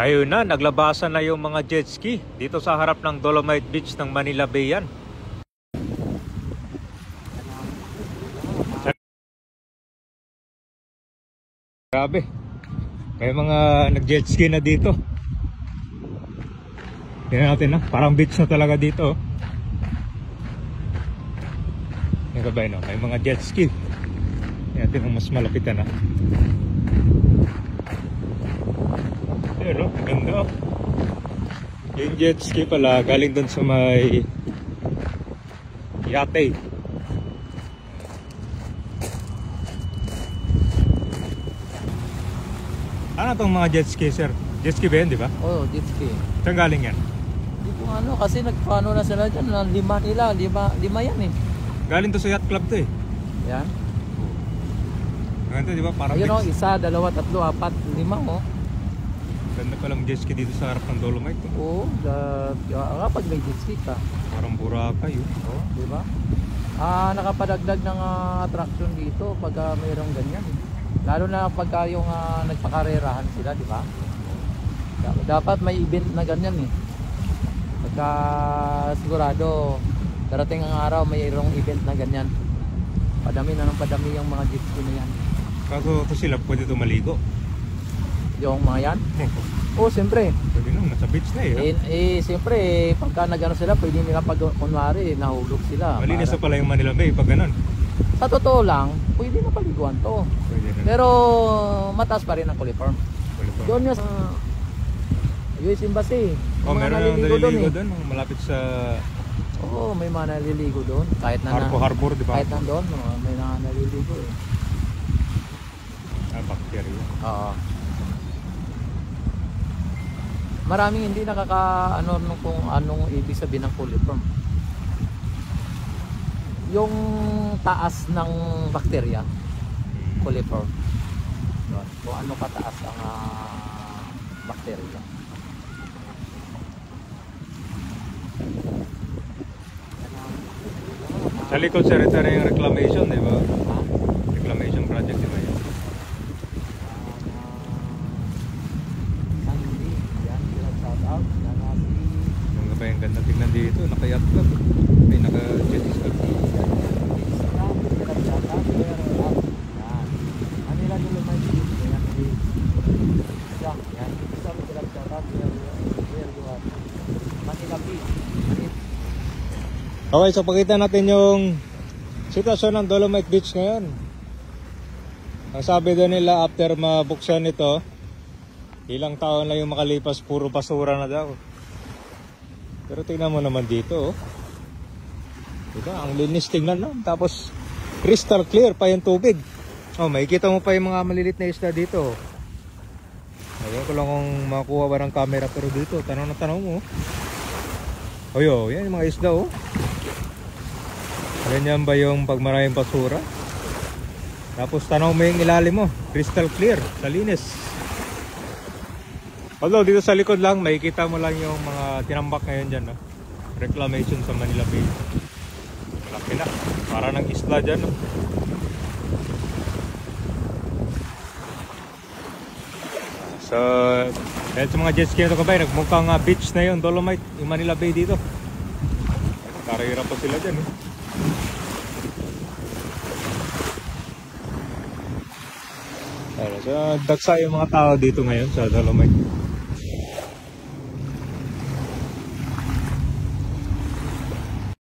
Ayun na, naglabasan na yung mga jet ski dito sa harap ng Dolomite Beach ng Manila Bay yan. Grabe, may mga nag-jet ski na dito. Tingnan natin na, parang beach na talaga dito. Yung kabay, no? May mga jet ski. Tingnan natin kung mas malapitan na. Pero, ganda. Yung jet ski pala, galing dun sa may yate. Ano itong mga jet ski, sir? Jet ski ba yan, di ba? Oo, jet ski. Saan galing yan? Hindi ko ano, kasi nagpaano na sila dyan. Lima nila, lima yan eh. Galing to sa yacht club to eh. Yan. Ganito, di ba? Parang Ayun o, beach. isa, dalawa, tatlo, apat, lima o. Ganda palang jet ski dito sa harap ng Dolomite. Oo, kapag may jet ski ka. Parang Boracay yun. Oo, di ba? Nakapadagdag ng attraction dito pagka mayroong ganyan. Lalo na pagka yung nagpakarerahan sila, di ba? Dapat may event na ganyan eh. Pagka sigurado darating ang araw mayroong event na ganyan. Padami na ng padami yung mga jet ski na yan. Kaso sila pwede ito maligo. Yung mga yan? Oo, siyempre. Pwede nung nasa beach na eh. Siyempre, pagka nagano sila, pwede nila pag kunwari, nahulog sila. Malinis na pala yung Manila Bay pag ganun. Sa totoo lang, pwede na paliguan to. Pwede na. Pero mataas pa rin ang coliform. Doon yung sa US Embassy. Oh, May mga meron naliligo doon eh. doon, malapit sa Oo, may mga naliligo doon. Kahit na Harbor, di ba? kahit nandoon, may mga naliligo eh. Bacteria. Oo. Maraming hindi nakakaano kung anong ibig sabihin ng coliform. Yung taas ng bakterya, coliform. Kung ano kataas ang bakterya. Sa likod sir, ito rin yung reclamation, di ba? Reclamation project, di ba yun? Yung gabay, ang ganda tignan dito, naka-yacht club. May naka-jet ski. Okay, so pakita natin yung sitwasyon ng Dolomite Beach ngayon. Ang sabi doon nila, after mabuksan ito, ilang taon na yung makalipas, puro basura na daw. Pero tingnan mo naman dito, oh. Diba? Ang linis tingnan lang. Tapos crystal clear pa yung tubig. Oh, makikita mo pa yung mga malilit na isda dito. Ayun ko lang kung makuha ba ng camera, pero dito, tanaw na tanaw mo. Oh, yan yung mga isda, oh. Ganyan ba yung pag maraming basura? Tapos tanaw mo yung ilalim mo, crystal clear, salinis. Although dito sa likod lang, makikita mo lang yung mga tinambak ngayon dyan, no? Reclamation sa Manila Bay. Malaki na, para ng isla dyan, no? So, dahil sa mga jet ski na ito kabay, nagmukhang beach na yung Dolomite, yung Manila Bay dito. Karira pa sila dyan, eh. So, daksa yung mga tao dito ngayon sa Dolomite.